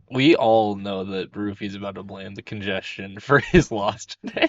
We all know that Rufy's about to blame the congestion for his loss today.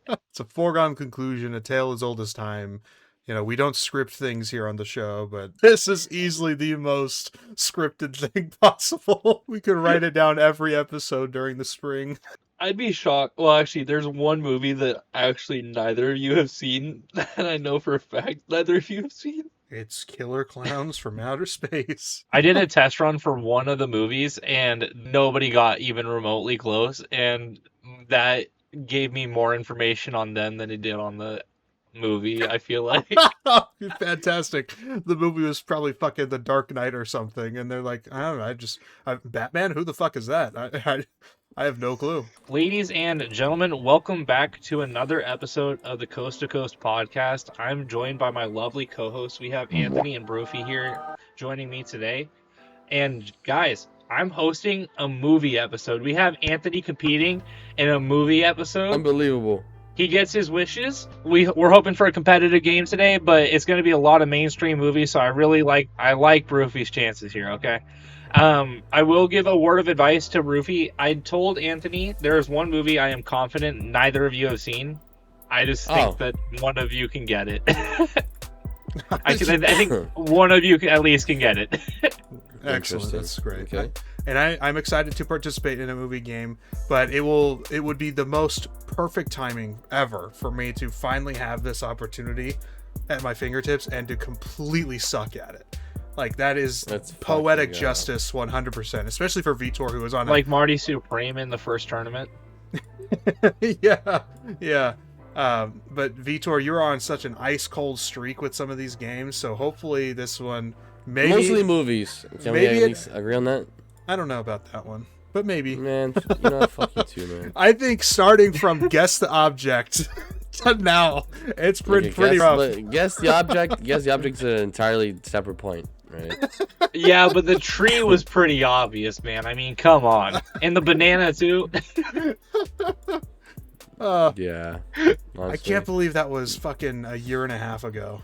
It's a foregone conclusion, a tale as old as time. We don't script things here on the show, but this is easily the most scripted thing possible. We could write it down every episode during the spring. I'd be shocked. Well, actually, there's one movie that actually neither of you have seen, and I know for a fact neither of you have seen. It's Killer Clowns from Outer Space. I did a test run for one of the movies, and nobody got even remotely close, and that gave me more information on them than it did on the movie, I feel like. Fantastic. The movie was probably fucking The Dark Knight or something, and they're like, I don't know, Batman? Who the fuck is that? I have no clue. Ladies and gentlemen, welcome back to another episode of the Coast to Coast podcast. I'm joined by my lovely co-hosts. We have Anthony and Brophy here joining me today. And guys, I'm hosting a movie episode. We have Anthony competing in a movie episode. Unbelievable. He gets his wishes. We're hoping for a competitive game today, but it's going to be a lot of mainstream movies, so I like Brophy's chances here, okay? I will give a word of advice to Rufy. I told Anthony there is one movie I am confident neither of you have seen. I just think that one of you can get it. I think one of you at least can get it. Excellent, that's great. Okay. I'm excited to participate in a movie game, but it would be the most perfect timing ever for me to finally have this opportunity at my fingertips and to completely suck at it. Like, that's poetic justice 100%, especially for Vitor, who was on like Marty Supreme in the first tournament. yeah. But Vitor, you're on such an ice cold streak with some of these games, so hopefully this one maybe mostly movies. Can we at least agree on that? I don't know about that one, but maybe. Man, you know, fuck you too, man. I think starting from guess the object to now, it's pretty rough. Guess the object. Guess the object's an entirely separate point, right? Yeah, but the tree was pretty obvious, man. I mean, come on. And the banana, too. Yeah. Honestly. I can't believe that was fucking a year and a half ago.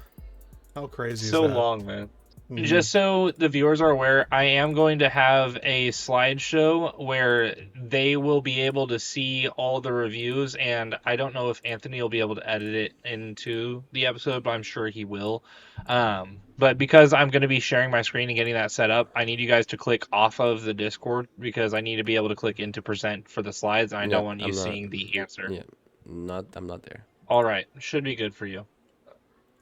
How crazy is that? So long, man. Mm-hmm. Just so the viewers are aware, I am going to have a slideshow where they will be able to see all the reviews, and I don't know if Anthony will be able to edit it into the episode, but I'm sure he will. But because I'm going to be sharing my screen and getting that set up, I need you guys to click off of the Discord because I need to be able to click into present for the slides, and I don't want you seeing the answer. Yeah, I'm not there. All right, should be good for you.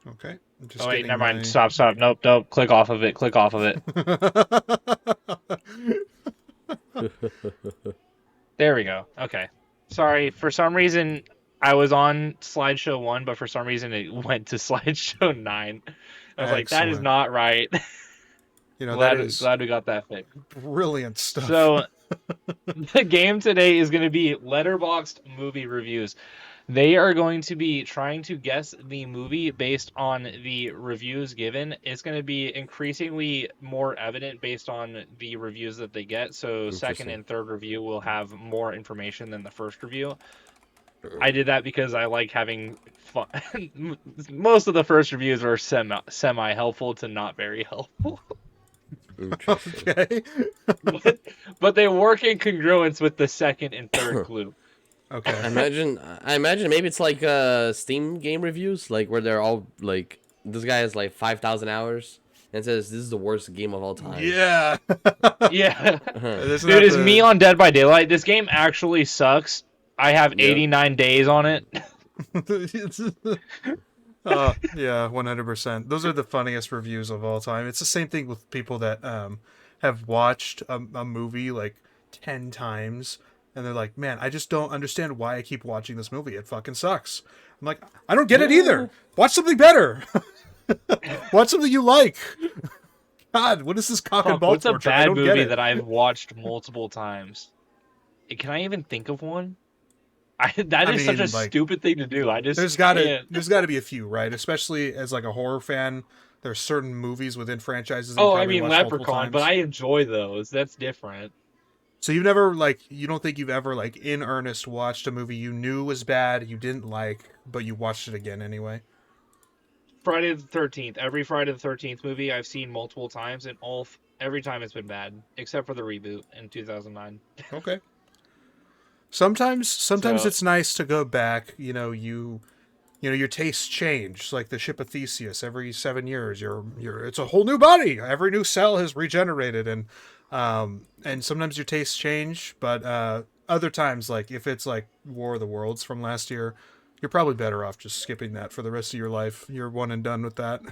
Okay. Oh wait, never mind. Stop. Nope. Click off of it. There we go. Okay. Sorry. For some reason, I was on slideshow 1, but for some reason it went to slideshow 9. I was like, that is not right. Glad we got that fixed. Brilliant stuff. So, the game today is going to be Letterboxd movie reviews. They are going to be trying to guess the movie based on the reviews given. It's going to be increasingly more evident based on the reviews that they get. So second and third review will have more information than the first review. I did that because I like having fun. Most of the first reviews are semi helpful to not very helpful. Okay. but they work in congruence with the second and third clue. Okay. I imagine maybe it's like Steam game reviews, like where they're all like, this guy has like 5,000 hours and says this is the worst game of all time. Yeah. Yeah. Dude, it's me on Dead by Daylight. This game actually sucks. I have 89 days on it. Yeah, 100%. Those are the funniest reviews of all time. It's the same thing with people that have watched a movie like 10 times. And they're like, man, I just don't understand why I keep watching this movie. It fucking sucks. I'm like, I don't get it either. Watch something better. Watch something you like. God, what is this cock and ball? What's a bad movie that I've watched multiple times? Can I even think of one? That is such a stupid thing to do. There's got to be a few, right? Especially as like a horror fan, there's certain movies within franchises. Oh, I mean Leprechaun, but I enjoy those. That's different. So you don't think you've ever like in earnest watched a movie you knew was bad, you didn't like, but you watched it again anyway? Friday the 13th. Every Friday the 13th movie I've seen multiple times, and Every time it's been bad, except for the reboot in 2009. Okay. Sometimes So it's nice to go back. Your tastes change, like the ship of Theseus. Every 7 years, it's a whole new body. Every new cell has regenerated, and sometimes your tastes change. But other times, like if it's like War of the Worlds from last year, you're probably better off just skipping that for the rest of your life. You're one and done with that.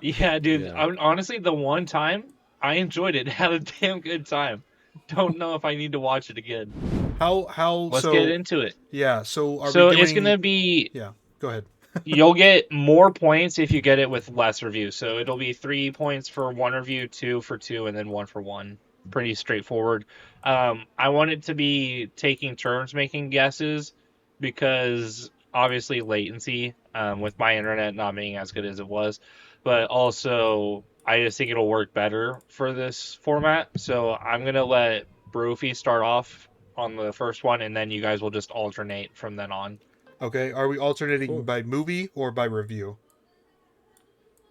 yeah, dude. Yeah. Honestly, the one time I enjoyed it, had a damn good time. Don't know if I need to watch it again. How Let's get so? into it. Yeah. So are we So it's doing? gonna be Yeah. Go ahead. you'll get more points if you get it with less reviews. So it'll be 3 points for one review, two for two, and then one for one. Pretty straightforward. I want it to be taking turns making guesses because obviously latency with my internet not being as good as it was, but also I just think it'll work better for this format. So I'm gonna let Brophy start off on the first one, and then you guys will just alternate from then on. Okay. Are we alternating Cool. by movie or by review?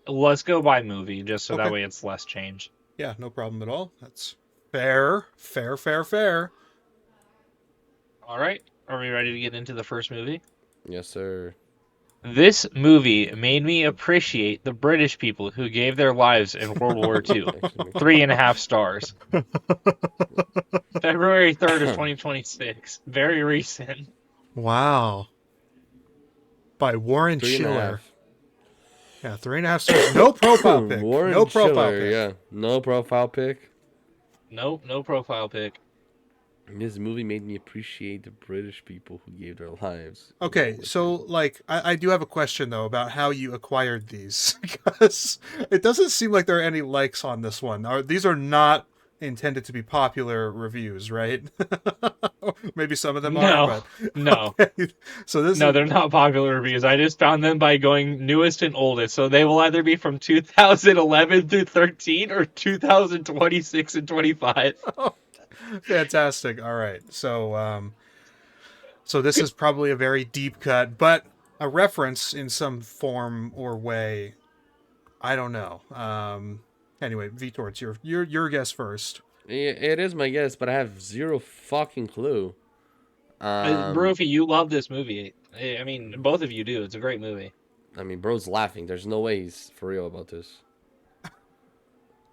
Let's go by movie, just so that Okay. way it's less change. Yeah. No problem at all. That's fair. Fair. Fair. Fair. All right, are we ready to get into the first movie? Yes, sir. This movie made me appreciate the British people who gave their lives in World War II. Actually, makes 3.5 stars. February 3rd of 2026. Very recent. Wow. By Warren 3.5. Schiller. Yeah, 3.5 stars. No profile pic. Warren No profile Schiller, pic. yeah. No profile pic. Nope, no profile pic. This movie made me appreciate the British people who gave their lives. Okay, so like I do have a question though about how you acquired these because it doesn't seem like there are any likes on this one. These are not intended to be popular reviews, right? Maybe some of them are, No, but no. okay. So this No, is they're not popular reviews. I just found them by going newest and oldest. So they will either be from 2011 through 13 or 2026 and 25. fantastic. All right, so this is probably a very deep cut, but a reference in some form or way. I don't know. Anyway, Vitor, it's your guess first. It is my guess, but I have zero fucking clue. Brophy, you love this movie. I mean, both of you do. It's a great movie. I mean, bro's laughing. There's no way he's for real about this.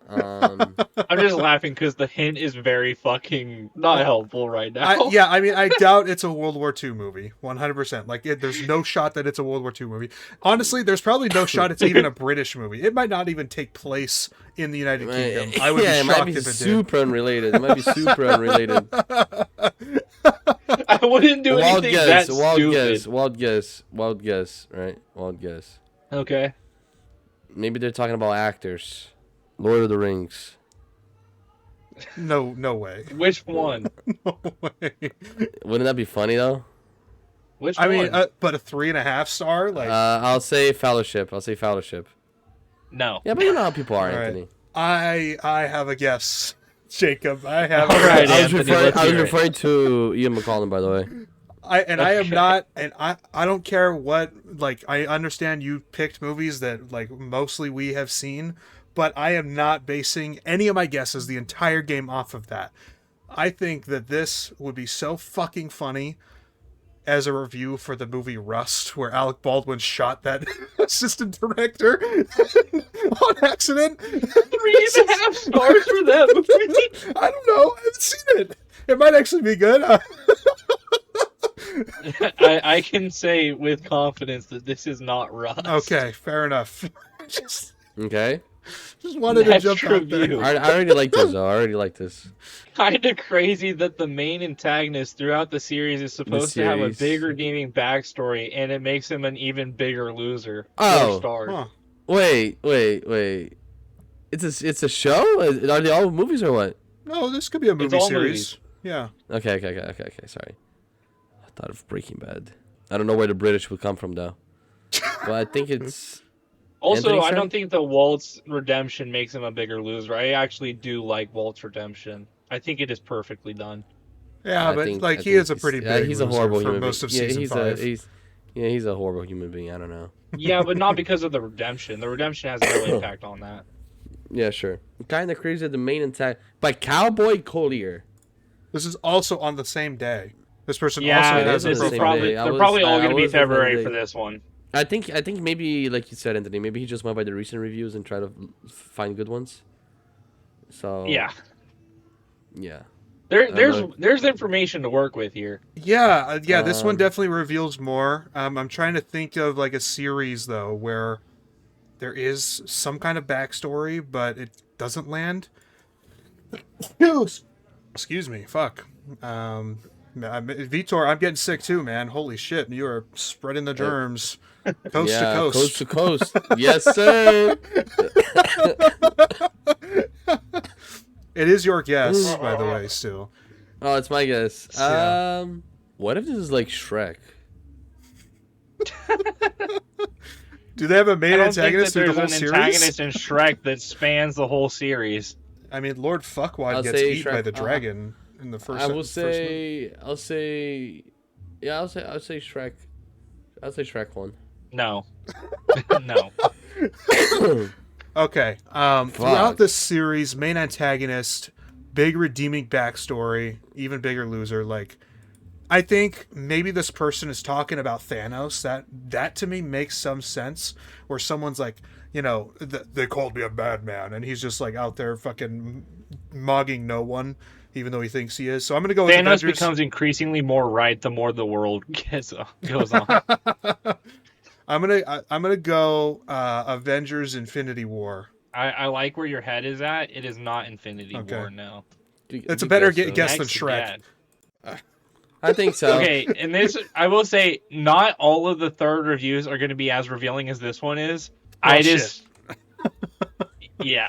I'm just laughing because the hint is very fucking not helpful right now. I mean, I doubt it's a World War II movie, 100%. Like, there's no shot that it's a World War II movie. Honestly, there's probably no shot it's even a British movie. It might not even take place in the United Kingdom. I would yeah, be it might shocked be if it did. super unrelated. It might be super unrelated. I wouldn't do Wild anything guess, that wild stupid. guess, wild guess, wild guess, right? Wild guess. Okay. Maybe they're talking about actors. Lord of the Rings. No way. Which one? No way. Wouldn't that be funny though? Which I one? mean, but a 3.5 star, like I'll say Fellowship. I'll say Fellowship. No. Yeah, but you know how people are, all right. Anthony. I have a guess, Jacob. I have. All a right, guess. Anthony, let's I was hear it. referring to Ian McCallum, by the way. I am Okay. not, and I don't care what, like, I understand you picked movies that, like, mostly we have seen, but I am not basing any of my guesses the entire game off of that. I think that this would be so fucking funny as a review for the movie Rust, where Alec Baldwin shot that assistant director on accident. 3.5 stars for that movie. I don't know. I haven't seen it. It might actually be good. I can say with confidence that this is not Rust. Okay, fair enough. just Okay. wanted to Next jump out there. review. I already like this, though. I already like this. Kind of crazy that the main antagonist throughout the series is supposed to have a series. big redeeming backstory, and it makes him an even bigger loser. Oh. 4 stars. Huh. Wait. It's a show? Are they all movies or what? No, this could be a movie all series. movies. Yeah. Okay. Sorry. I thought of Breaking Bad. I don't know where the British would come from, though. Well, I think it's... Also, Anthony I said? don't think the Walt's redemption makes him a bigger loser. I actually do like Walt's redemption. I think it is perfectly done. Yeah, but like he is a pretty big he's loser a horrible for human most being. of season 5. He's a horrible human being. I don't know. Yeah, but not because of the redemption. The redemption has no impact on that. Yeah, sure. Kind of crazy that the main attack by Cowboy Collier. This is also on the same day. This person also It Yeah, is has on a the this is same profile. day. probably I they're was probably all I going to be was looking at the February for day. this one. I think maybe like you said, Anthony, maybe he just went by the recent reviews and tried to find good ones. So Yeah, yeah, there's information to work with here. Yeah, yeah. This one Um, definitely reveals more. I'm trying to think of like a series though where there is some kind of backstory, but it doesn't land. Excuse me. Fuck. Vitor, I'm getting sick too, man. Holy shit, you are spreading the uh, germs, coast to yeah, coast coast. to coast. Yes, sir. It is your guess, Oh, by the way. Still, it's my guess. yeah. What if this is like Shrek? Do they have a main I don't think that antagonist through the there's whole an series? antagonist in Shrek that spans the whole series. I mean, Lord Fuckwad I'll gets say eaten by Shrek. the dragon in the first. I will first movie. say, yeah, I'll say Shrek. I'll say Shrek one. No, no. Okay. Fuck. Throughout this series, main antagonist, big redeeming backstory, even bigger loser. Like, I think maybe this person is talking about Thanos. That to me makes some sense. Where someone's like, they called me a bad man, and he's just like out there fucking mugging no one, even though he thinks he is. So I'm gonna go with Thanos Avengers. becomes increasingly more right the more the world goes on. I'm gonna go Avengers Infinity War. I like where your head is at. It is not Infinity Okay. War, no. It's a better so. guess than Next, Shrek. yeah. I think so. Okay, and this I will say, not all of the third reviews are going to be as revealing as this one is. Well, Yeah.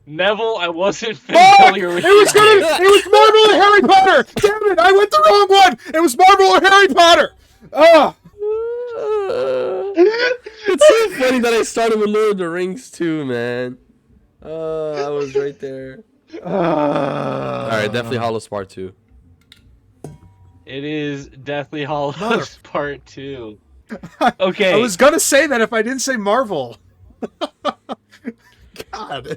Neville, I wasn't Fuck! familiar with It was your gonna, it was Marvel or Harry Potter. Damn it! I went the wrong one. It was Marvel or Harry Potter. Oh. It's so funny that I started with Lord of the Rings too, man. I was right there. All right, definitely Hollow Part 2. It is Deathly Hallows Mother- Part 2. Okay. I was gonna say that if I didn't say Marvel. God.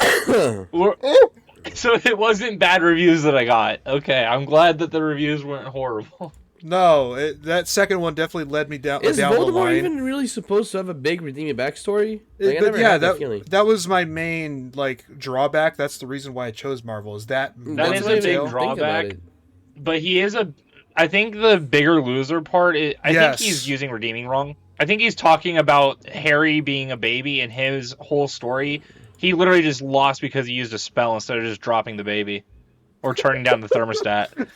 So it wasn't bad reviews that I got. Okay, I'm glad that the reviews weren't horrible. No, that second one definitely led me down Is down the Voldemort line. even really supposed to have a big redeeming backstory? Like, I But never yeah, had that feeling. that was my main drawback. That's the reason why I chose Marvel. Is that That is why a I big didn't think about drawback. it. But he is I think the bigger loser part, I Yes. think he's using redeeming wrong. I think he's talking about Harry being a baby and his whole story. He literally just lost because he used a spell instead of just dropping the baby. Or turning down the thermostat.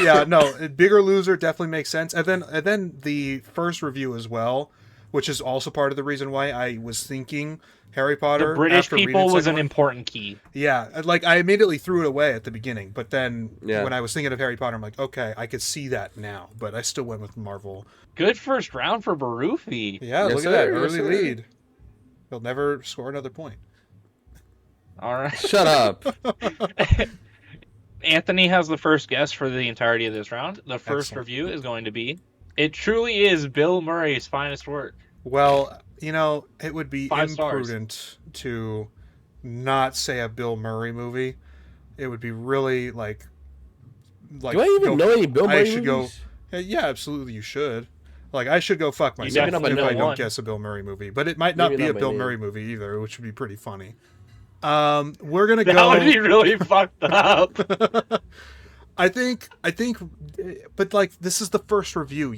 Yeah, no, bigger loser definitely makes sense. And then the first review as well, which is also part of the reason why I was thinking Harry Potter. The British after reading people was second an one. important key. Yeah, like I immediately threw it away at the beginning, but then Yeah. when I was thinking of Harry Potter, I'm like, okay, I could see that now, but I still went with Marvel. Good first round for Barufi. Yeah, Yes, look at that sir, yes, early sir. lead. He'll never score another point. All right. Shut up. Anthony has the first guess for the entirety of this round. The first Excellent. review is going to be, it truly is Bill Murray's finest work. Well, it would be 5 stars. imprudent to not say a Bill Murray movie. It would be really like. Do I even know any Bill Murray I should movies? go. Yeah, absolutely, you should. Like, I should go fuck myself if definitely I know don't one. guess a Bill Murray movie. But it might not Maybe be not a by Bill name. Murray movie either, which would be pretty funny. We're gonna That go. would be really fucked up. I think, but like this is the first review,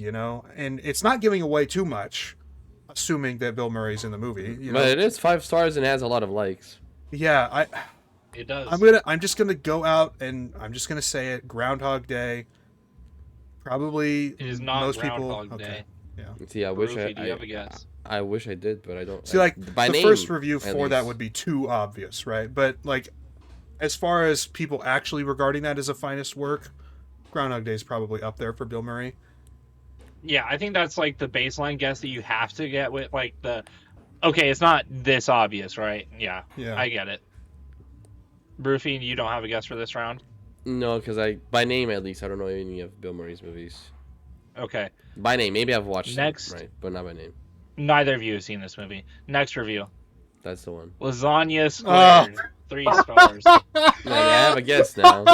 and it's not giving away too much, assuming that Bill Murray's in the movie. But it is 5 stars and has a lot of likes. Yeah, It does. I'm just gonna go out and I'm just gonna say it. Groundhog Day. Probably It is not most Groundhog people. Day. Okay. Yeah. See, I wish Barufi, do you have a guess? I wish I did, but I don't. See, like by the name, first review at for that least. would be too obvious, right? But like, as far as people actually regarding that as a finest work, Groundhog Day is probably up there for Bill Murray. Yeah, I think that's like the baseline guess that you have to get with like the. Okay, it's not this obvious, right? Yeah, Yeah. I get it. Barufi, you don't have a guess for this round? No, because by name at least I don't know any of Bill Murray's movies. Okay. By name, maybe I've watched Next. them, right, but not by name. Neither of you have seen this movie. Next review. That's the one. Lasagna Oh. squared. 3 stars. Man, I have a guess now.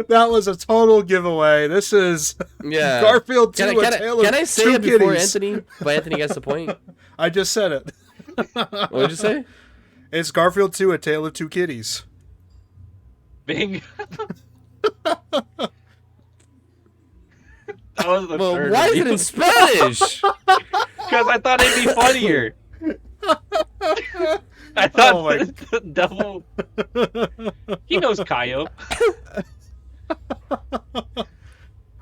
That was a total giveaway. This is Yeah. Garfield 2, Can A Tale of can I say Two it before Kitties. Anthony gets the point? I just said it. What did you say? It's Garfield 2, A Tale of Two Kitties. Bing. That was the Well, third why is it review. in Spanish? Because I thought it'd be funnier. I thought Oh my- the double. He knows Kaio.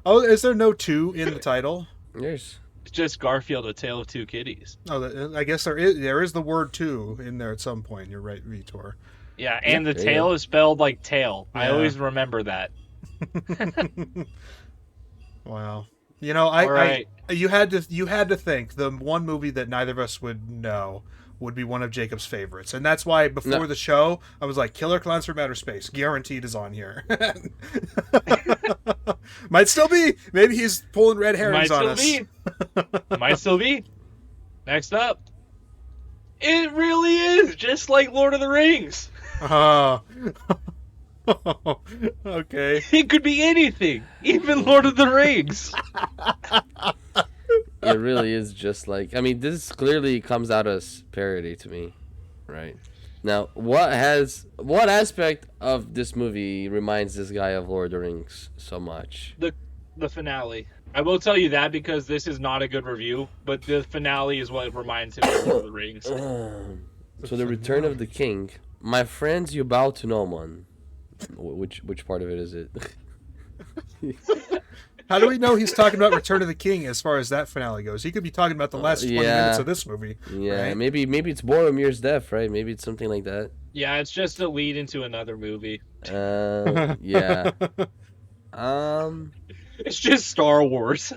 Oh, is there no 2 in the title? Yes. It's just Garfield, A Tale of Two Kitties. Oh, I guess there is the word 2 in there at some point. You're right, Vitor. Yeah, and the there you tail go. is spelled like tail. I Yeah. always remember that. Wow. You know, All right. you had to think the one movie that neither of us would know would be one of Jacob's favorites, and that's why before No. the show I was like, "Killer Clowns from Outer Space, guaranteed is on here." Might still be. Maybe he's pulling red herrings Might on still us. be. Might still be. Next up. It really is just like Lord of the Rings. Oh. Okay. It could be anything, even Lord of the Rings. It really is just like. I mean, this clearly comes out as parody to me, right? Now, what aspect of this movie reminds this guy of Lord of the Rings so much? The finale. I will tell you that because this is not a good review, but the finale is what reminds him of Lord of the Rings. So the Return of the King. My friends, you bow to no one. Which part of it is it? How do we know he's talking about Return of the King as far as that finale goes? He could be talking about the last 20 yeah. minutes of this movie. Yeah, right? maybe it's Boromir's death, right? Maybe it's something like that. Yeah, it's just a lead into another movie. Yeah. It's just Star Wars.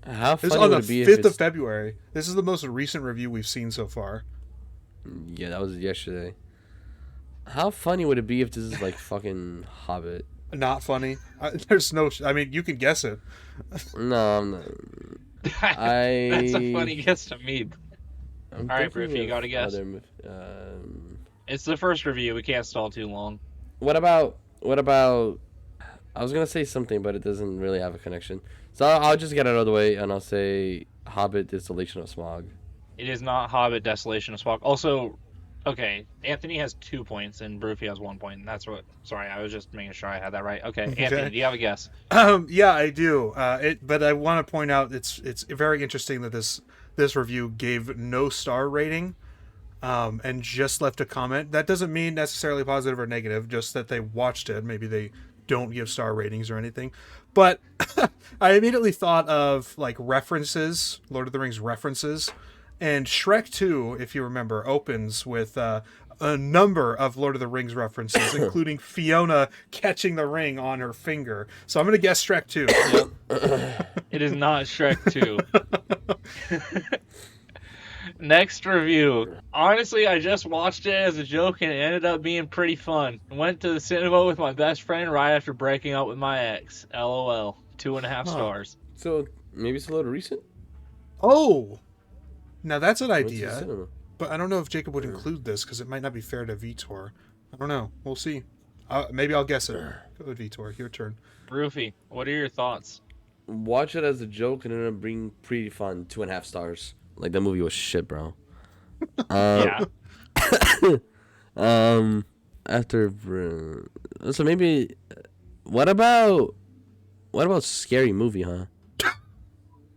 How This is funny on the would it be if 5th of it's... February. This is the most recent review we've seen so far. Yeah, that was yesterday. How funny would it be if this is like fucking Hobbit? Not funny. There's no... I mean, you can guess it. No, I'm not. That's a funny guess to me. I'm All right, thinking Briefy, you of got a guess? other It's the first review. We can't stall too long. What about? I was gonna say something, but it doesn't really have a connection. So I'll just get it out of the way, and I'll say Hobbit: Distillation of Smog. It is not Hobbit: Desolation of Spock. Also, okay, Anthony has 2 points and Broofy has 1 point. That's what. Sorry, I was just making sure I had that right. Okay, Anthony, do you have a guess? Yeah, I do. But I want to point out it's very interesting that this review gave no star rating, and just left a comment. That doesn't mean necessarily positive or negative. Just that they watched it. Maybe they don't give star ratings or anything. But I immediately thought of like references, Lord of the Rings references, and Shrek 2, if you remember, opens with a number of Lord of the Rings references, including Fiona catching the ring on her finger. So I'm going to guess Shrek 2. It is not Shrek 2. Next review. Honestly, I just watched it as a joke and it ended up being pretty fun. Went to the cinema with my best friend right after breaking up with my ex. LOL. 2.5 stars. So maybe it's a little recent. Oh! Now that's an Went to the idea. cinema. But I don't know if Jacob would include this because it might not be fair to Vitor. I don't know. We'll see. Maybe I'll guess it. Go with Vitor. Your turn. Roofy, what are your thoughts? Watch it as a joke and it'll bring pretty fun. 2.5 stars. Like that movie was shit, bro. Yeah. After so maybe what about scary movie, huh?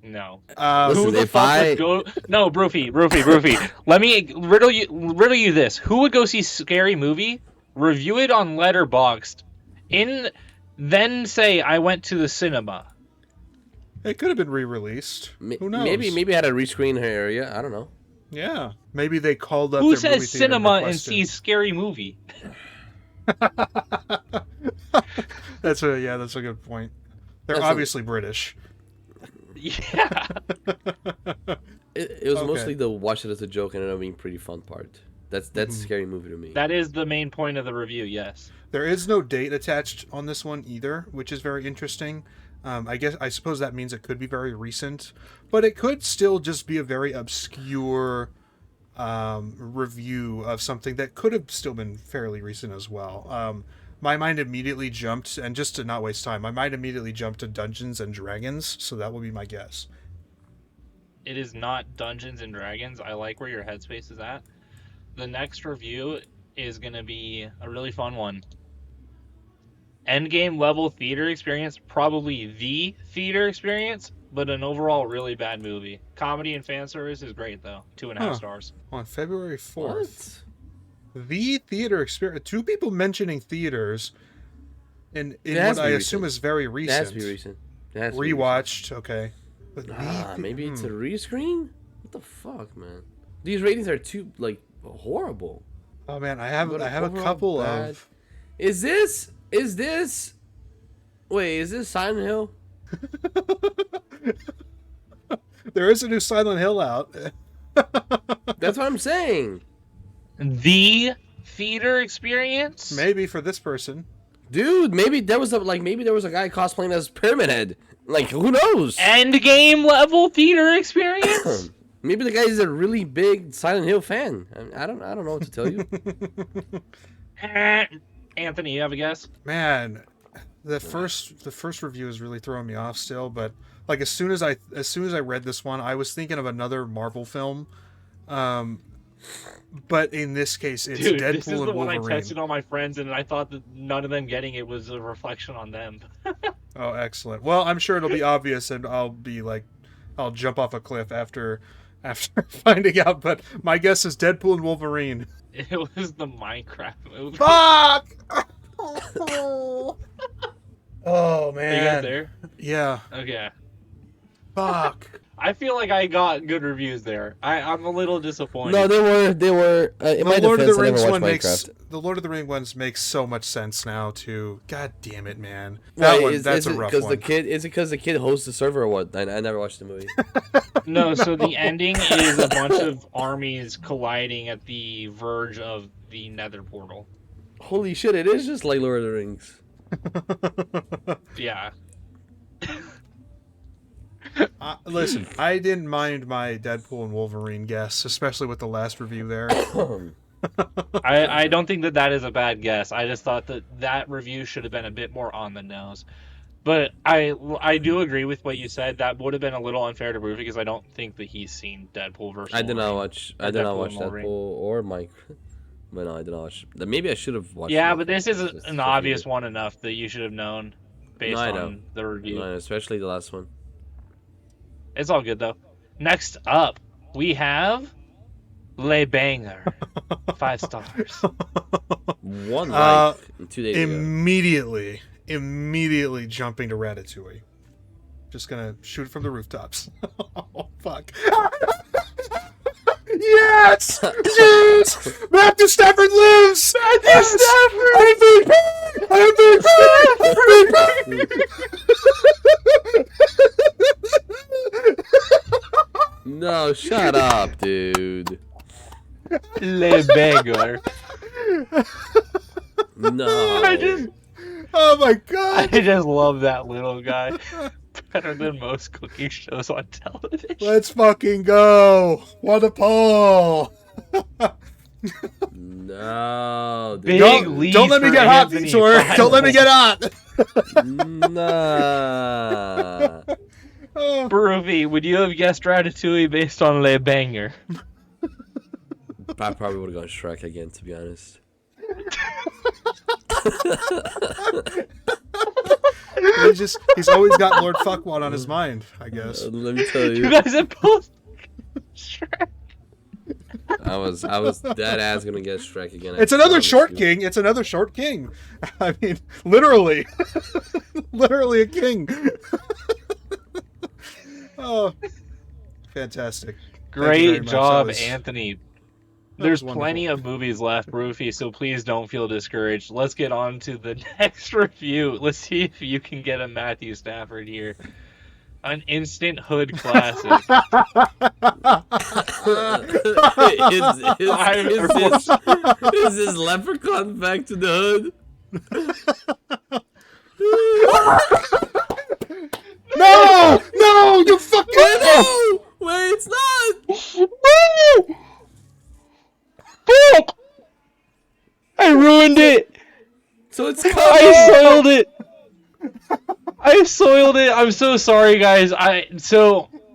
No. Listen, Who the if fuck I- would go? No, Broofy. Let me riddle you this. Who would go see Scary Movie, review it on Letterboxd, then say I went to the cinema? It could have been re-released. Who knows? Maybe I had a rescreen her area. I don't know. Yeah. Maybe they called up Who their movie says theater cinema and requested. sees Scary Movie? That's a good point. They're That's obviously British. Yeah. It was Okay. mostly the watch it as a joke and it being pretty fun part. That's a scary movie to me. That is the main point of the review, yes. There is no date attached on this one either, which is very interesting. I suppose that means it could be very recent, but it could still just be a very obscure review of something that could have still been fairly recent as well. My mind immediately jumped, and just to not waste time, my mind immediately jumped to Dungeons and Dragons, so that will be my guess. It is not Dungeons and Dragons. I like where your headspace is at. The next review is going to be a really fun one. Endgame level theater experience, probably the theater experience, but an overall really bad movie. Comedy and fan service is great though. 2.5 stars. On February 4th. The theater experience. Two people mentioning theaters in what I assume is very recent. It has to be recent. Rewatched, okay. But maybe it's a rescreen? What the fuck, man? These ratings are too horrible. Oh man, I have a couple of. Is this Silent Hill? There is a new Silent Hill out. That's what I'm saying. The theater experience? Maybe for this person. Dude, maybe there was a guy cosplaying as Pyramid Head. Like, who knows? Endgame level theater experience? Maybe the guy is a really big Silent Hill fan. I don't know what to tell you. Anthony, you have a guess? Man, the first review is really throwing me off still, but like as soon as I read this one, I was thinking of another Marvel film. But in this case, it's Deadpool this is and the one Wolverine. I texted all my friends, and I thought that none of them getting it was a reflection on them. Oh, excellent. Well, I'm sure it'll be obvious, and I'll jump off a cliff after finding out. But my guess is Deadpool and Wolverine. It was the Minecraft movie. Fuck! Oh man. Are you guys there? Yeah. Okay. Fuck. I feel like I got good reviews there. I'm a little disappointed. No, they were. In my defense, I never watched Minecraft. The Lord of the Rings ones makes so much sense now too. God damn it, man. That's a rough one. Is it because the kid hosts the server or what? I never watched the movie. No, so the ending is a bunch of armies colliding at the verge of the Nether portal. Holy shit! It is just like Lord of the Rings. Yeah. Listen, I didn't mind my Deadpool and Wolverine guess, especially with the last review there. I don't think that is a bad guess. I just thought that review should have been a bit more on the nose. But I do agree with what you said. That would have been a little unfair to Ruby because I don't think that he's seen Deadpool versus I did not watch Wolverine. Deadpool or Mike. But no, I did not watch. Maybe I should have watched. Yeah, but this is an obvious one enough that you should have known based on the review. No, especially the last one. It's all good though. Next up, we have Le Banger. 5 stars. 1 like 2 days ago. Immediately jumping to Ratatouille. Just gonna shoot it from the rooftops. Oh fuck. Yes! Yes! Matthew Stafford lives! Matthew Stafford! MVP! No, shut up, dude. Le Banger. No. Oh my god! I just love that little guy. Better than most cooking shows on television. Let's fucking go! What a poll! No, dude. Don't let me get hot, Vitor! Don't let me get hot! Nah. Ruby, would you have guessed Ratatouille based on Le Banger? I probably would have gone Shrek again, to be honest. He's always got Lord Fuckwad on his mind, I guess. Let me tell you. You guys have both Shrek. I was dead ass gonna guess Shrek again. It's another short king. It's another short king. I mean, literally. Literally a king. Oh, fantastic. Great job, was... Anthony. There's plenty of movies left, Roofy, so please don't feel discouraged. Let's get on to the next review. Let's see if you can get a Matthew Stafford here. An instant hood classic. Is this Leprechaun back to the hood? No! No! You fucking... No! Wait, it's not! No! I soiled it. I'm so sorry, guys.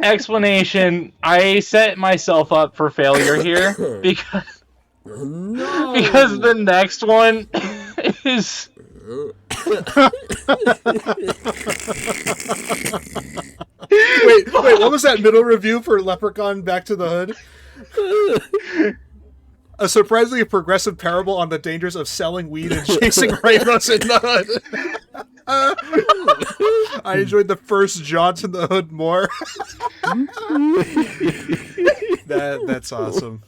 Explanation. I set myself up for failure here because No. the next one is Wait, what was that middle review for Leprechaun Back to the Hood? A surprisingly progressive parable on the dangers of selling weed and chasing rainbows in the hood. I enjoyed the first jaunt in the hood more. That's awesome.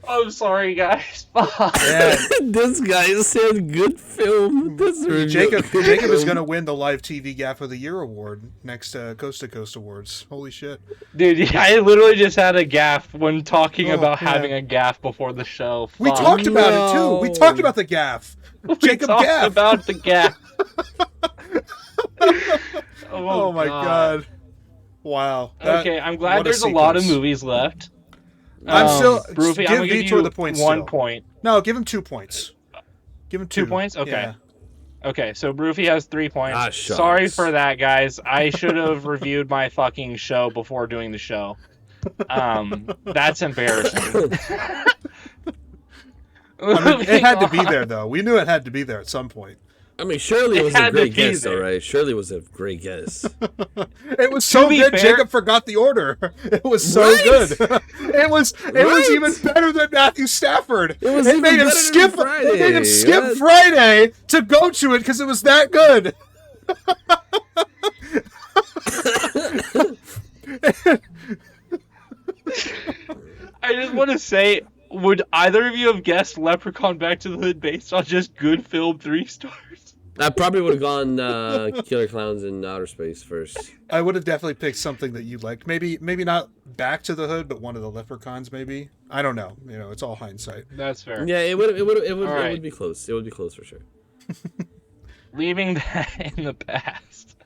I'm sorry, guys. Fuck. Yeah, This guy said good film. This review. Jacob is going to win the Live TV Gaff of the Year award next Coast to Coast Awards. Holy shit. Dude, yeah, I literally just had a gaff when talking Oh, about yeah. having a gaff before the show. We Fuck. talked about it too. We No. talked about the gaff. We Jacob talked Gaff. about the gaff. Oh my god. Wow. Okay, I'm glad what a there's a lot of sequence. movies left. I'm still Broofy, I'm give gonna give Vitor you the points. 1 still. point. No, give him 2 points. Give him 2 points? Okay. Yeah. Okay, so Broofy has 3 points. Ah, shucks. Sorry for that, guys. I should have reviewed my fucking show before doing the show. That's embarrassing. I mean, it had to be there though. We knew it had to be there at some point. I mean, Shirley It was a had to great be guess, there. all right. Shirley was a great guess. It was so be good. fair- Jacob forgot the order. It was so Right? good. It was Right? even better than Matthew Stafford. It was even made him better than skip. Friday. It made him skip What? Friday to go to it because it was that good. I just want to say, would either of you have guessed Leprechaun Back to the Hood based on just good film 3 stars? I probably would have gone Killer Clowns in Outer Space first. I would have definitely picked something that you liked. Maybe not Back to the Hood, but one of the Leprechauns. Maybe I don't know. You know, it's all hindsight. That's fair. Yeah, it All right. would be close. It would be close for sure. Leaving that in the past.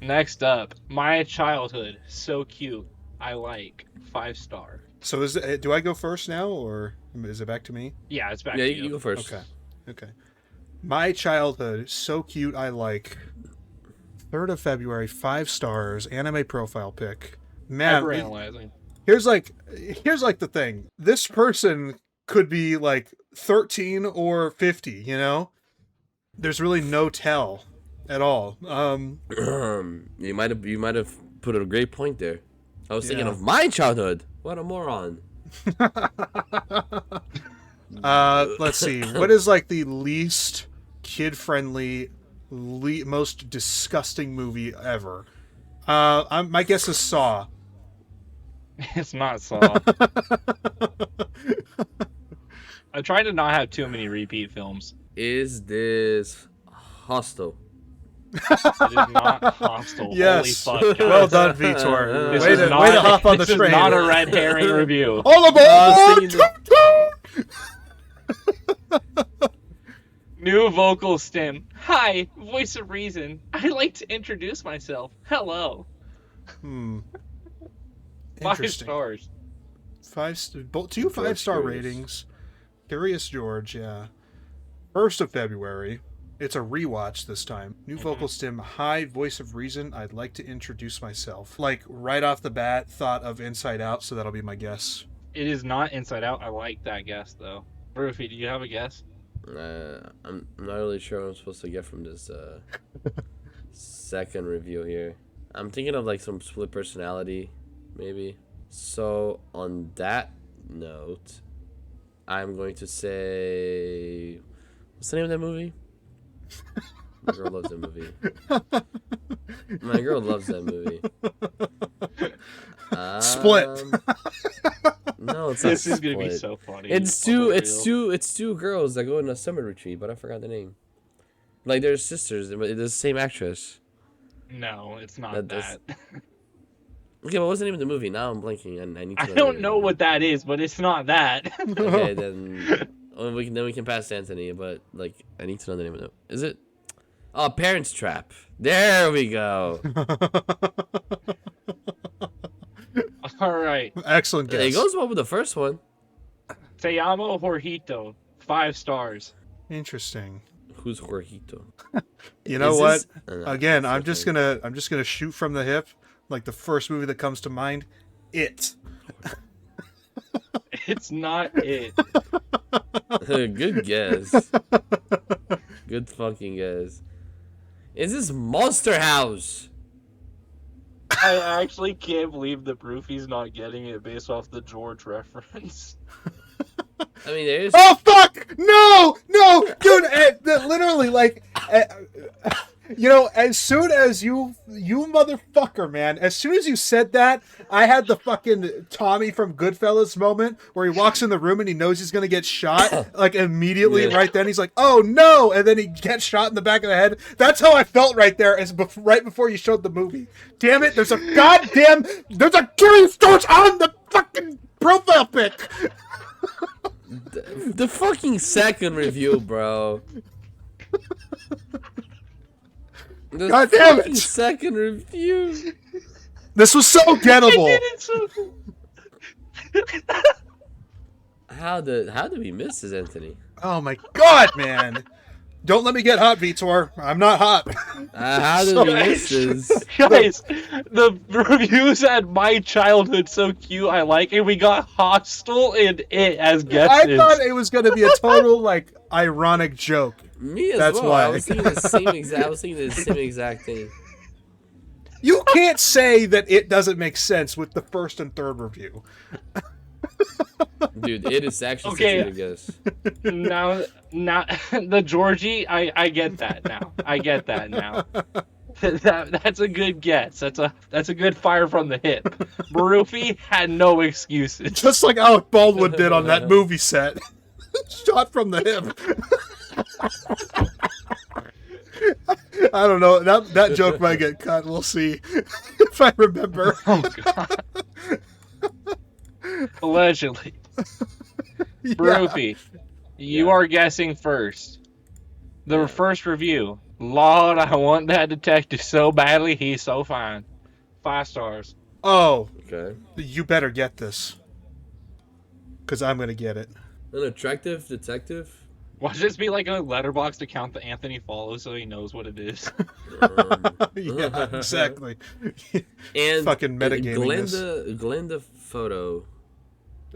Next up, My Childhood. So cute. I like. 5 star. So do I go first now, or is it back to me? Yeah, it's back Yeah, to you go first. Okay. My Childhood, so cute, I like. 3rd of February, 5 stars, anime profile pic. Man, Overanalyzing. here's like the thing. This person could be like 13 or 50, you know? There's really no tell at all. You might have put a great point there. I was thinking Yeah. of My Childhood. What a moron. Let's see. What is like the least kid-friendly, most disgusting movie ever? My guess is Saw. It's not Saw. I try to not have too many repeat films. Is this Hostel? It is not Hostel. Yes. Holy fuck, guys. Well done, Vitor. This Way is to not, hop on the this train. is not a red herring review. All aboard! New vocal stem. Hi, voice of reason. I'd like to introduce myself. Hello. 5 Interesting. stars. 2 5-star Curious. ratings. Curious George, yeah. 1st of February. It's a rewatch this time. New vocal stem, hi, voice of reason. I'd like to introduce myself. Like, right off the bat, thought of Inside Out, so that'll be my guess. It is not Inside Out. I like that guess, though. Rufy, do you have a guess? I'm not really sure what I'm supposed to get from this second review here. I'm thinking of like some split personality, maybe. So on that note, I'm going to say, what's the name of that movie? My girl loves that movie. My girl loves that movie. Split. No, it's not This is gonna be Split. so funny. It's two girls that go on a summer retreat, but I forgot the name. Like they're sisters, but it's the same actress. No, it's not that. Okay, but what's the name of the movie? Now I'm blanking, and I need to. I don't know what that is, but it's not that. Okay, then we can pass to Anthony, but like I need to know the name of it. Is it? Oh, Parents Trap. There we go. All right. Excellent guess. It goes well with the first one. Te amo, Jorgito. 5 stars. Interesting. Who's Jorgito? You know Is what? this- no, Again, that's I'm just gonna shoot from the hip. Like the first movie that comes to mind, It. It's not it. Good guess. Good fucking guess. Is this Monster House? I actually can't believe the Broofy's not getting it based off the George reference. I mean, there's. Oh fuck! No, dude. Literally, like, you know, as soon as you motherfucker, man. As soon as you said that, I had the fucking Tommy from Goodfellas moment where he walks in the room and he knows he's gonna get shot. Like immediately, Yeah. right then, he's like, "Oh no!" And then he gets shot in the back of the head. That's how I felt right there, right before you showed the movie. Damn it! There's a Curious George on the fucking profile pic. The fucking second review, bro. The God damn fucking it! second review. This was so gettable. It's so cool. How did we miss this, Anthony? Oh my god, man! Don't let me get hot, Vitor. I'm not hot. How did we miss this? Guys, the reviews had My Childhood So Cute I Like, and we got Hostel and It as guesses. I thought it was going to be a total like ironic joke. Me as That's well. why. I was thinking the same exact thing. You can't say that it doesn't make sense with the first and third review. Dude, it is actually Okay. such a good guess. Now, the Georgie, I get that now. I get that now. That's a good guess. That's a good fire from the hip. Barufi had no excuses. Just like Alec Baldwin did on that movie set. Shot from the hip. I don't know. That joke might get cut. We'll see if I remember. Oh god. Allegedly. Barufi, you are guessing first. The first review. Lord, I want that detective so badly. He's so fine. 5 stars. Oh, Okay. you better get this. Because I'm going to get it. An attractive detective? Watch this be like a Letterboxd account that Anthony follows so he knows what it is. Yeah, exactly. And Fucking metagaming Glenda photo.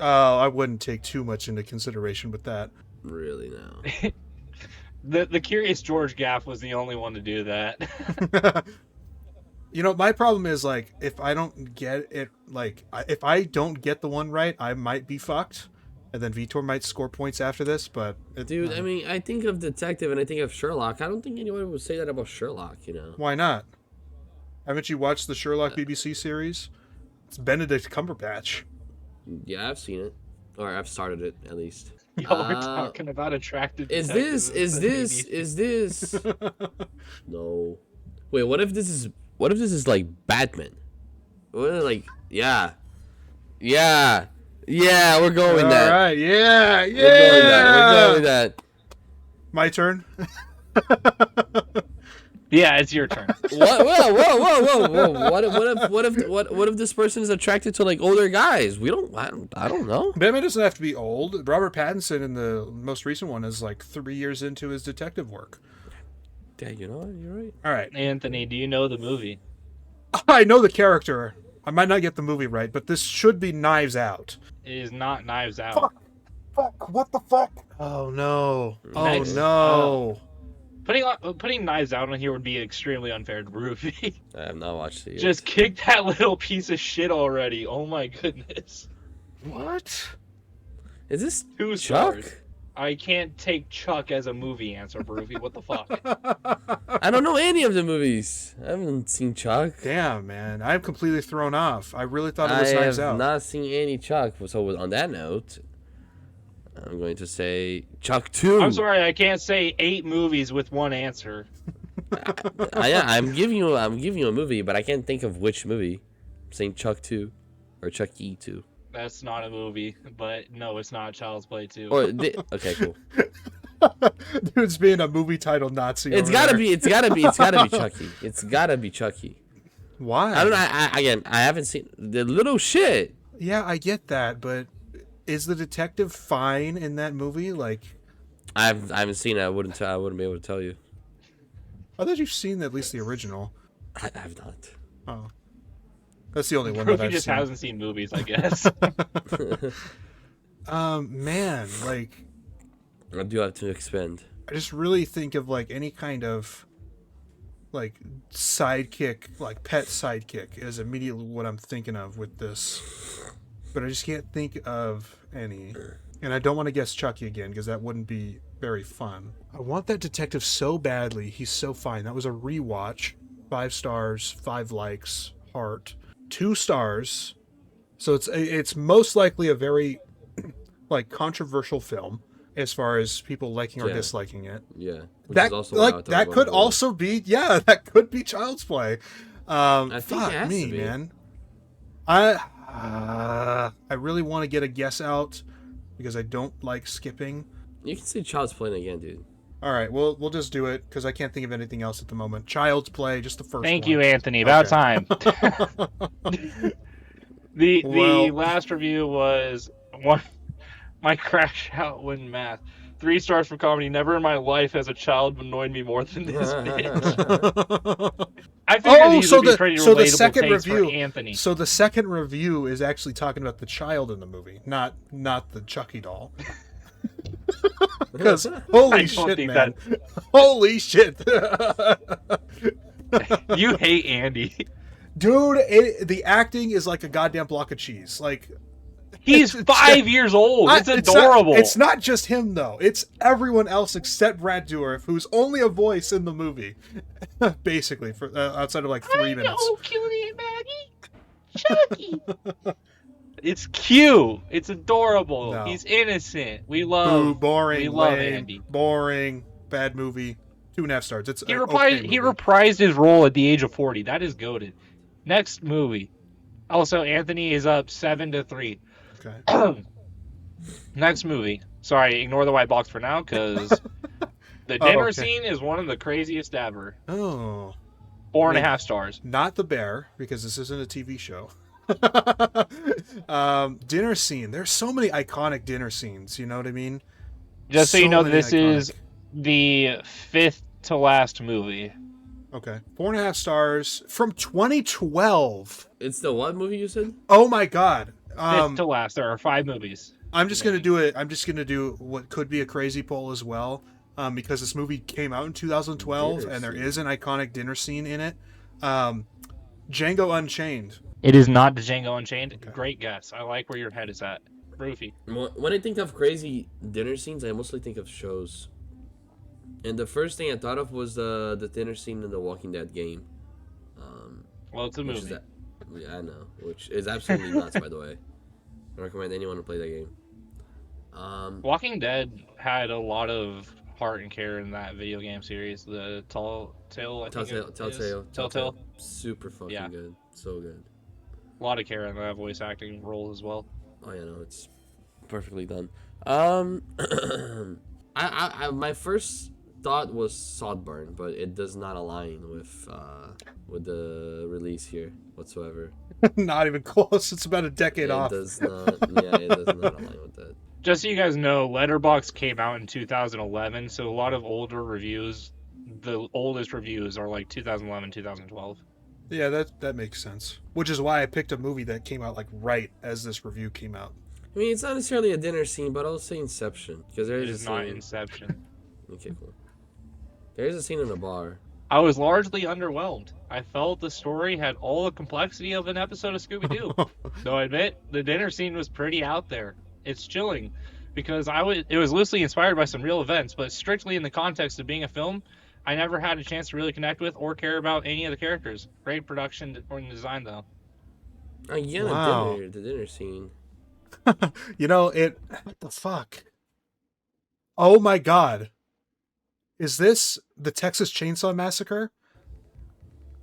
Oh, I wouldn't take too much into consideration with that. Really now. The Curious George gaff was the only one to do that. You know, my problem is like if I don't get it, like if I don't get the one right, I might be fucked, and then Vitor might score points after this. But Dude, I mean, I think of detective and I think of Sherlock. I don't think anyone would say that about Sherlock, you know. why not? Haven't you watched the Sherlock BBC series? It's Benedict Cumberbatch. Yeah, I've seen it. Or I've started it, at least. Y'all were talking about attractive Is detectives this No. Wait, what if this is like Batman? What if, like, yeah, we're going with that. All right, yeah. We're going with that. My turn. Yeah, it's your turn. What? Whoa! What if this person is attracted to like older guys? I don't know. Batman doesn't have to be old. Robert Pattinson in the most recent one is like 3 years into his detective work. Yeah, you know what? You're right. All right. Anthony, do you know the movie? I know the character. I might not get the movie right, but this should be Knives Out. It is not Knives Out. Fuck, what the fuck? Oh no. Oh Next. no. Putting Knives Out on here would be extremely unfair to Ruby. I have not watched it yet. Just kick that little piece of shit already. Oh my goodness. What? Is this 2 Chuck? stars. I can't take Chuck as a movie answer, Ruby. What the fuck? I don't know any of the movies. I haven't seen Chuck. Damn, man. I'm completely thrown off. I really thought it was I Knives have Out. not seen any Chuck. So on that note, I'm going to say Chuck 2. I'm sorry, I can't say 8 movies with one answer. I'm giving you a movie, but I can't think of which movie. I'm saying Chuck 2 or Chuck E 2. That's not a movie, but no, it's not Child's Play 2. Okay, cool. Dude's being a movie title Nazi. It's over gotta there. be Chucky. It's gotta be Chucky. Why? I don't know. I haven't seen the little shit. Yeah, I get that, but is the detective fine in that movie? Like, I haven't seen it. I wouldn't be able to tell you. I thought you've seen at least the original. I've not. Oh, that's the only one that Rookie I've just seen. hasn't seen movies, I guess. Man, like I do have to expend. I just really think of like any kind of like sidekick, like pet sidekick, is immediately what I'm thinking of with this. But I just can't think of any. And I don't want to guess Chucky again because that wouldn't be very fun. I want that detective so badly. He's so fine. That was a rewatch. 5 stars, 5 likes, heart, 2 stars. So it's most likely a very like controversial film as far as people liking or Yeah. disliking it. Yeah. Which That is also what I like would talk that about could before. also be that could be Child's Play. I think it Fuck has me, to be. man. I really want to get a guess out because I don't like skipping. You can see Child's Play again, dude. All right, we'll just do it because I can't think of anything else at the moment. Child's Play, just the first Thank one. you, Anthony. About Okay. time. The Well- last review was one. My crash out when math. 3 stars for comedy. Never in my life has a child annoyed me more than this bitch. I figured these would be pretty relatable takes for Anthony. So the second review is actually talking about the child in the movie, not the Chucky doll. Because I holy don't shit, think man! Holy shit, You hate Andy. dude! The acting is like a goddamn block of cheese. Like He's it's 5 years old. It's not- adorable. It's not just him though. It's everyone else except Brad Dourif, who's only a voice in the movie, basically for outside of like 3 minutes. Cutie Maggie. Chucky. It's cute. It's adorable. No. He's innocent. We Boo, love. boring, we love lame, Andy. boring, bad movie. 2.5 stars. It's He an reprised. okay He movie. reprised his role at the age of 40. That is goated. Next movie. Also, Anthony is up 7-3. Okay. Next movie. Sorry, ignore the white box for now, because the Oh, dinner okay. scene is one of the craziest ever. Oh, 4.5 stars. not The Bear, because this isn't a TV show. Dinner scene. There's so many iconic dinner scenes. You know what I mean? Just so you So know, many this is iconic. the 5th to last movie. Okay. 4.5 stars from 2012. It's the what movie you said? Oh my god. 5th to last. There are 5 movies. I'm just gonna do it. I'm just gonna do what could be a crazy poll as well, because this movie came out in 2012 Dinner and there scene. is an iconic dinner scene in it. Django Unchained. It is not Django Unchained. Okay. Great guess. I like where your head is at. Roofy. When I think of crazy dinner scenes, I mostly think of shows. And the first thing I thought of was the dinner scene in the Walking Dead game. Well, it's a Which is movie. that, yeah, I know. Which is absolutely nuts, by the way. I recommend anyone to play that game. Walking Dead had a lot of heart and care in that video game series. The Telltale, I think it is. Telltale. Super fucking Yeah. good. So good. A lot of care in that voice acting role as well. Oh yeah, no, it's perfectly done. I my first thought was Sodburn, but it does not align with the release here whatsoever. Not even close. It's about a decade It off. does not. Yeah, it does not align with that. Just so you guys know, Letterboxd came out in 2011, so a lot of older reviews, the oldest reviews are like 2011, 2012. Yeah, that makes sense. Which is why I picked a movie that came out like right as this review came out. I mean, it's not necessarily a dinner scene, but I'll say Inception because there It is is a not scene. Inception. Okay, cool. There is a scene in a bar. I was largely underwhelmed. I felt the story had all the complexity of an episode of Scooby-Doo. Though I admit, the dinner scene was pretty out there. It's chilling, because it was loosely inspired by some real events, but strictly in the context of being a film, I never had a chance to really connect with or care about any of the characters. Great production or design, though. Yeah, Wow. the dinner scene. You know, what the fuck? Oh my god. Is this the Texas Chainsaw Massacre?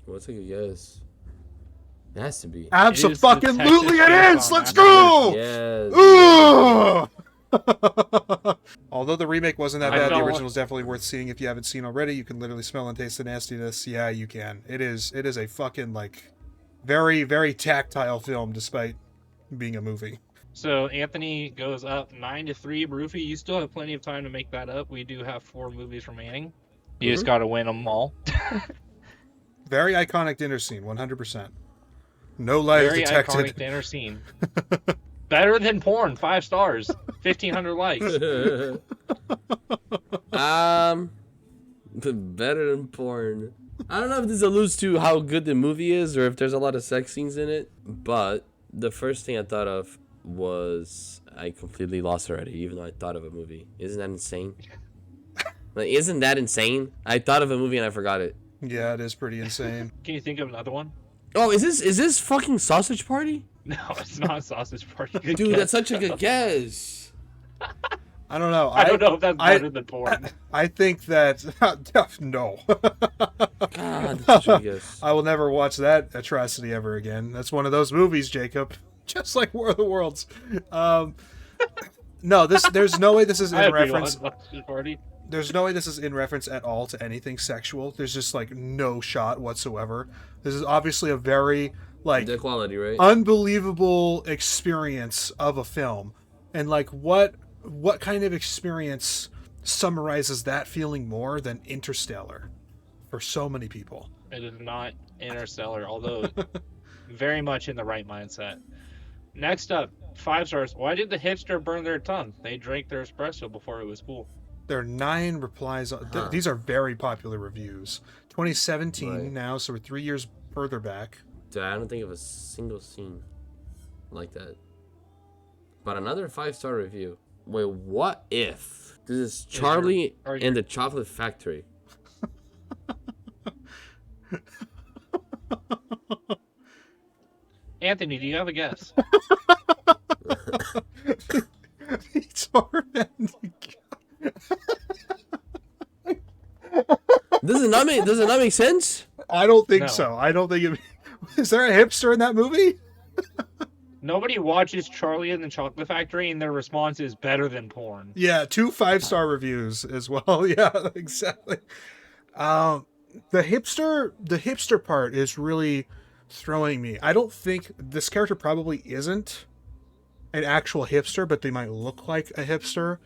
What's a good guess? It has to be. Absolutely it Texas is! Chainsaw Let's Massacre. go! Yes. Ugh! Although the remake wasn't that I bad, the felt- original is definitely worth seeing if you haven't seen already. You can literally smell and taste the nastiness. Yeah, you can. It is a fucking, like, very, very tactile film despite being a movie. So Anthony goes up 9-3. Roofy, you still have plenty of time to make that up. We do have 4 movies remaining. You just got to win them all. Very iconic dinner scene, 100%. No lies Very detected. iconic dinner scene. Better than porn. 5 stars. 1,500 likes. Better than porn. I don't know if this alludes to how good the movie is or if there's a lot of sex scenes in it, but the first thing I thought of was I completely lost already, even though I thought of a movie. Isn't that insane? Like, isn't that insane? I thought of a movie and I forgot it. Yeah, it is pretty insane. Can you think of another one? Oh, is this fucking Sausage Party? No, it's not Sausage Party. Good Dude, guess. that's such a good guess. I don't know. I don't know if that's better than porn. I think that no. God, that's such a good guess. I will never watch that atrocity ever again. That's one of those movies, Jacob. Just like War of the Worlds. No, there's no way this is in reference. Party. There's no way this is in reference at all to anything sexual. There's just like no shot whatsoever. This is obviously a very like The quality, right? unbelievable experience of a film. And like what kind of experience summarizes that feeling more than Interstellar for so many people? It is not Interstellar, although very much in the right mindset. Next up, 5 stars. Why did the hipster burn their tongue? They drank their espresso before it was cool. There are 9 replies. These are very popular reviews. 2017 Right. now, so we're 3 years further back. Dude, I don't think of a single scene like that. But another 5-star review. Wait, what if this is Charlie and the Chocolate Factory? Anthony, do you have a guess? Does it not make sense? I don't think No. so. I don't think it... Is there a hipster in that movie? Nobody watches Charlie and the Chocolate Factory, and their response is better than porn. Yeah, 2 5-star reviews as well. Yeah, exactly. The hipster part is really throwing me. I don't think this character probably isn't an actual hipster, but they might look like a hipster,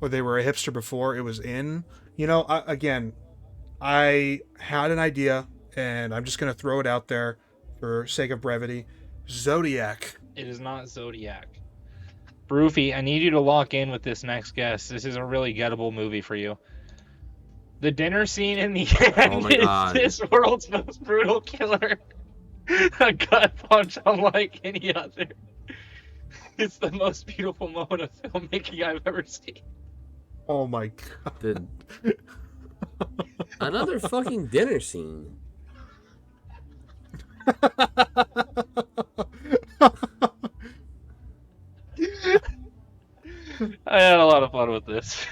or they were a hipster before it was in. You know, I had an idea, and I'm just going to throw it out there for sake of brevity. Zodiac. It is not Zodiac. Roofy, I need you to lock in with this next guess. This is a really gettable movie for you. The dinner scene in the end my is God. this world's most brutal killer. A gut punch unlike any other. It's the most beautiful moment of filmmaking I've ever seen. Oh my god. Another fucking dinner scene. I had a lot of fun with this.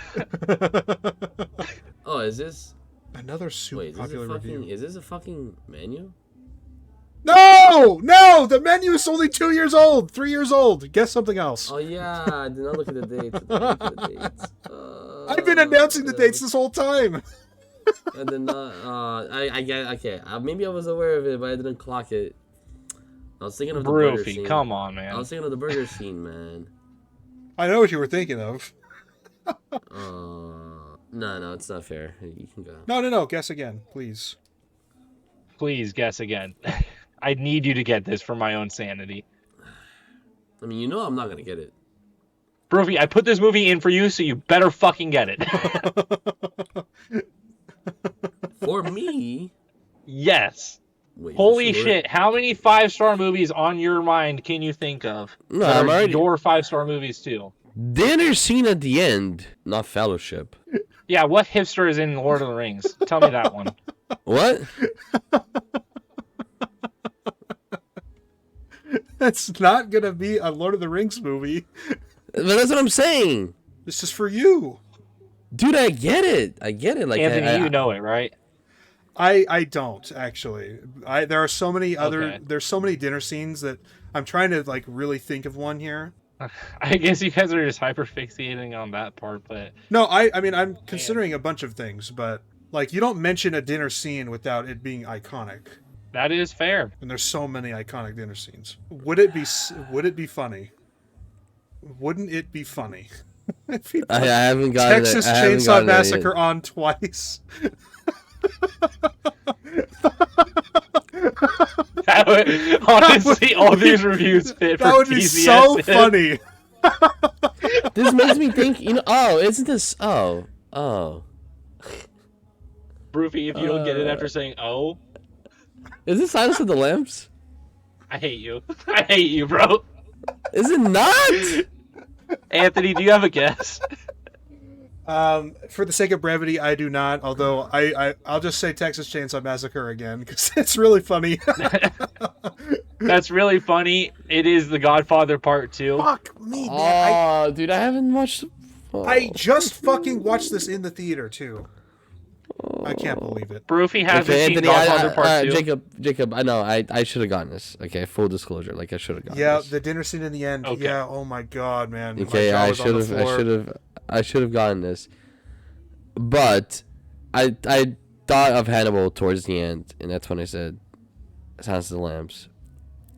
Oh, is this? Another super Wait, popular review. is this a fucking menu? No! The menu is only 2 years old, 3 years old. Guess something else. Oh yeah, I did not look at the dates. I've been announcing the dates this whole time. I did not. I get okay. Maybe I was aware of it, but I didn't clock it. I was thinking of the burger Roofy, scene. come on, man. I was thinking of the burger scene, man. I know what you were thinking of. No, it's not fair. You can go. No. Guess again, please. Please guess again. I need you to get this for my own sanity. I mean, you know I'm not gonna get it. Roofy, I put this movie in for you, so you better fucking get it. For me. Yes. Wait, Holy sure. shit, how many 5-star movies on your mind can you think of? No, that I'm are already. your 5-star movies too. Dinner scene at the end, not Fellowship. Yeah, what hipster is in Lord of the Rings? Tell me that one. What? That's not gonna be a Lord of the Rings movie. But that's what I'm saying. This is for you. Dude, I get it. Like Anthony, you know it, right? I don't actually. There are so many other. Okay. There's so many dinner scenes that I'm trying to like really think of one here. I guess you guys are just hyper fixating on that part, but No, I mean I'm considering a bunch of things, but like you don't mention a dinner scene without it being iconic. that is fair. And there's so many iconic dinner scenes. Would it be funny? wouldn't it be funny if he I put haven't gotten it. Texas I haven't Chainsaw gotten it yet. Massacre on twice? Honestly, all these reviews fit for That would be so TCS. funny. This makes me think. Oh, isn't this? Oh. Broofy, if you don't get it after saying "oh," Is this Silence of the Lambs? I hate you. I hate you, bro. Is it not? Anthony, do you have a guess? For the sake of brevity, I do not. Although I'll just say Texas Chainsaw Massacre again because it's really funny. That's really funny. It is The Godfather Part 2. Fuck me, man. Oh, dude, I haven't watched. I just fucking watched this in the theater too. I can't believe it. Broofy hasn't Okay, seen Anthony, Godfather Part 2. Jacob, I know, I should have gotten this. Okay, full disclosure, like I should have gotten Yeah, this. the dinner scene in the end. Okay. Yeah. Oh my god, man. My Okay, jaw I was on the floor. should have gotten this, but I thought of Hannibal towards the end, and that's when I said Silence of the Lambs,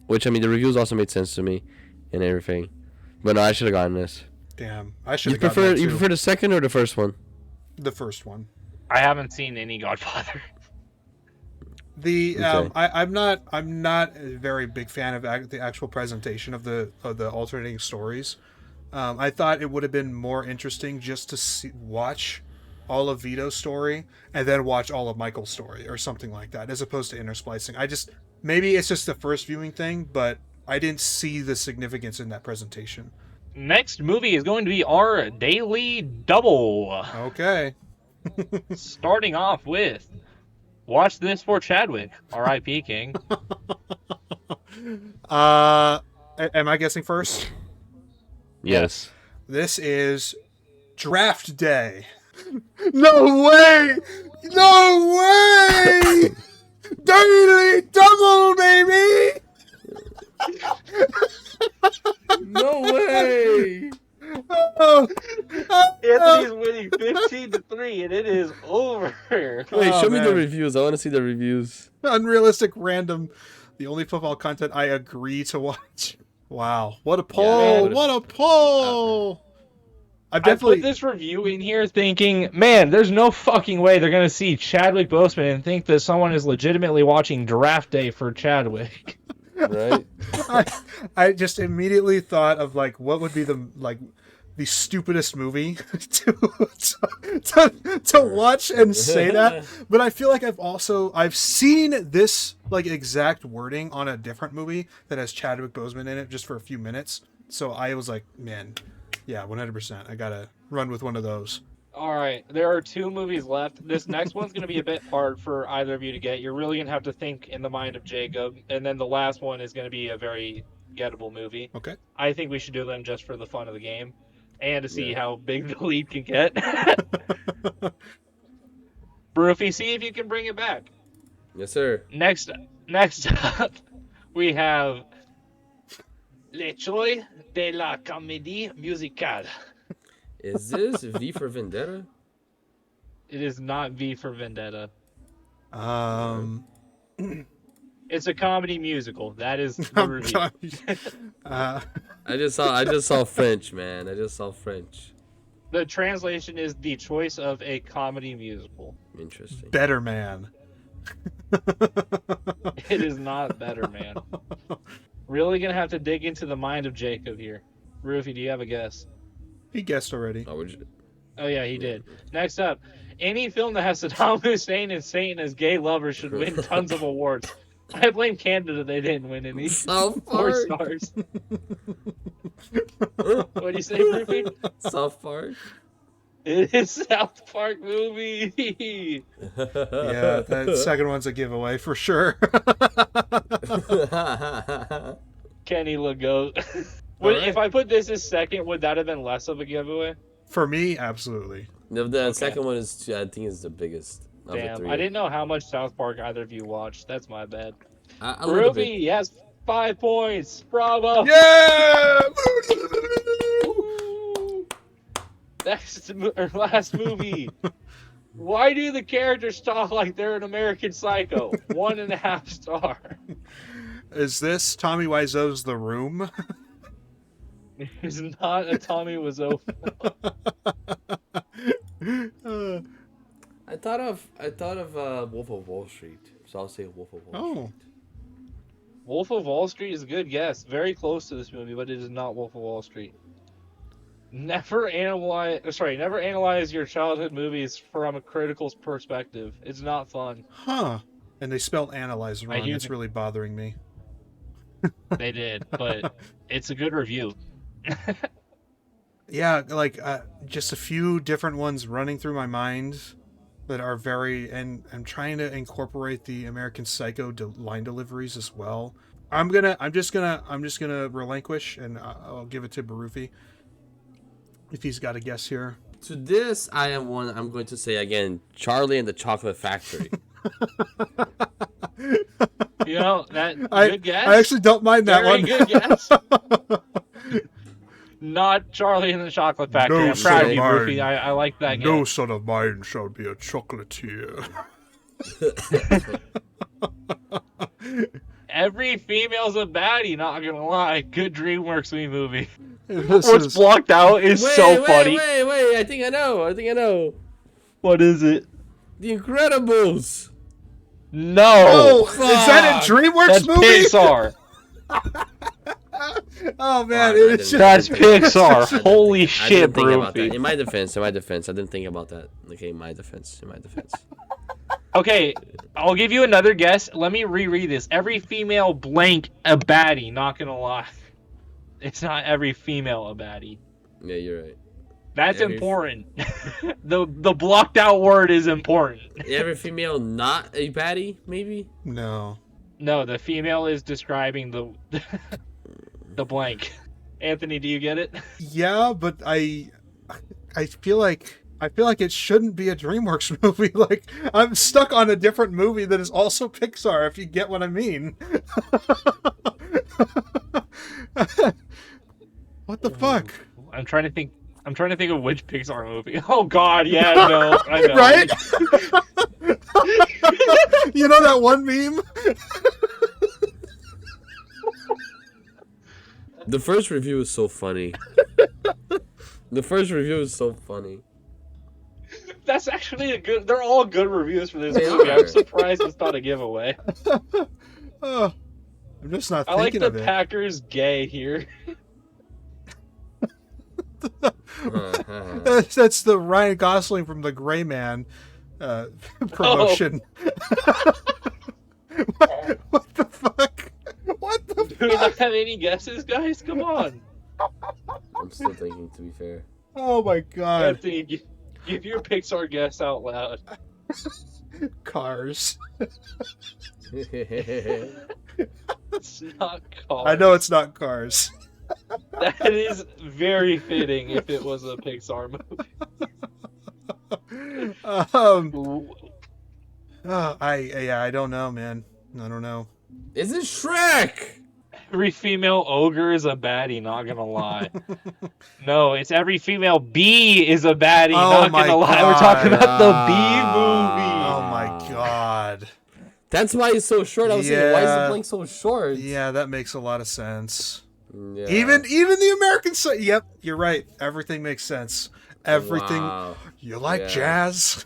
which I mean the reviews also made sense to me, and everything, but no, I should have gotten this. Damn, I should You have gotten that you too. prefer the second or the first one? The first one. I haven't seen any Godfather. The Okay. I'm not a very big fan of the actual presentation of the alternating stories. I thought it would have been more interesting just to watch all of Vito's story and then watch all of Michael's story or something like that, as opposed to intersplicing. Maybe it's just the first viewing thing, but I didn't see the significance in that presentation. Next movie is going to be our daily double. Okay. Starting off with Watch This for Chadwick, R.I.P. King. Am I guessing first? Yes. This is Draft Day. No way! No way! Daily double, baby! No way! Anthony's winning 15-3, and it is over. Wait, Oh, show me the man. reviews. I want to see the reviews. Unrealistic, random. The only football content I agree to watch. Wow. What a poll! Yeah, what a poll! I've I definitely. put this review in here thinking, man, there's no fucking way they're going to see Chadwick Boseman and think that someone is legitimately watching Draft Day for Chadwick. Right? I just immediately thought of like what would be the stupidest movie to watch and say that, but I feel like I've seen this like exact wording on a different movie that has Chadwick Boseman in it just for a few minutes. So I was like, man, yeah, 100%. I gotta run with one of those. All right, there are 2 movies left. This next one's going to be a bit hard for either of you to get. You're really going to have to think in the mind of Jacob, and then the last one is going to be a very gettable movie. Okay. I think we should do them just for the fun of the game and to see how big the lead can get. Broofy, see if you can bring it back. Yes, sir. Next up, we have Le Choix de la Comédie Musicale. Is this V for Vendetta? It is not V for Vendetta. It's a comedy musical. That is the review. uh, I just saw French, man. I just saw French. The translation is the choice of a comedy musical. Interesting. Better Man. It is not Better Man. Really gonna have to dig into the mind of Jacob here. Rufy, do you have a guess? He guessed already. Oh, would you... Oh yeah, he did. Next up, any film that has Saddam Hussein and Satan as gay lovers should win tons of awards. I blame Canada; they didn't win any. South 4 Park. stars. What do you say, Rufy? South Park. It is South Park movie. Yeah, that second one's a giveaway for sure. Kenny Legoat. Alright. If I put this as second, would that have been less of a giveaway? For me, absolutely. The second one is, I think, is the biggest. Of the Damn, 3. I didn't know how much South Park either of you watched. That's my bad. A little bit. Ruby has 5 points. Bravo. Yeah! Last movie. Why do the characters talk like they're an American Psycho? 1.5 star. Is this Tommy Wiseau's The Room? It's not a Tommy Wiseau. Uh, I thought of Wolf of Wall Street, so I'll say Wolf of Wall oh, Street. Wolf of Wall Street is a good guess. Very close to this movie, but it is not Wolf of Wall Street. Never analyze your childhood movies from a critical perspective. It's not fun. huh. And they spelled analyze I wrong. hear That's really bothering me. they did, but it's a good review. Yeah, like just a few different ones running through my mind that are very, and I'm trying to incorporate the American Psycho line deliveries as well. I'm just gonna relinquish, and I'll give it to Barufi if he's got a guess here. To this, I'm going to say again, Charlie and the Chocolate Factory. You know that I good guess. I actually don't mind that Very one. good guess. Not Charlie and the Chocolate Factory. No, I'm proud of you, son of Rufy. mine. I like that guess. No son of mine shall be a chocolatier. Every female's a baddie, not gonna lie. Good DreamWorks movie. This What's is- blocked out is so funny. Wait! I think I know. What is it? The Incredibles. No. Oh, is that a DreamWorks That's movie? Pixar. Oh man, Oh, I it's didn't- That's Pixar. I didn't Holy I shit, didn't think about that. Rufy. In my defense, I didn't think about that. Okay, in my defense. Okay, I'll give you another guess. Let me reread this. Every female blank a baddie, not gonna lie. It's not every female a baddie. Yeah, you're right. That's Every- important. The blocked out word is important. Every female not a baddie, maybe? no. No, the female is describing the the blank. Anthony, do you get it? Yeah, but I feel like it shouldn't be a DreamWorks movie. Like I'm stuck on a different movie that is also Pixar. If you get what I mean. What the fuck? I'm trying to think of which Pixar movie. Oh God, yeah, no, I know. Right? You know that one meme? The first review is so funny. That's actually a good. They're all good reviews for this They movie. are. I'm surprised it's not a giveaway. Oh, I'm just not I like thinking the of it. Packers gay here. That's the Ryan Gosling from The Gray Man promotion. What the fuck? What the Do we not have any guesses, guys? Come on. I'm still thinking, to be fair. Oh my god. Anthony, give your Pixar guess out loud. Cars. It's not Cars. I know it's not Cars. That is very fitting if it was a Pixar movie. I don't know, man. I don't know. Is it Shrek? Every female ogre is a baddie, not gonna lie. No, it's every female bee is a baddie, not my gonna lie. God. We're talking about the bee Oh movie. my god. That's why it's so short. I was thinking, why is the blank so short? Yeah, that makes a lot of sense. Yeah. Even the American side. Yep, you're right. Everything makes sense. Everything. Wow. You like Yeah. jazz?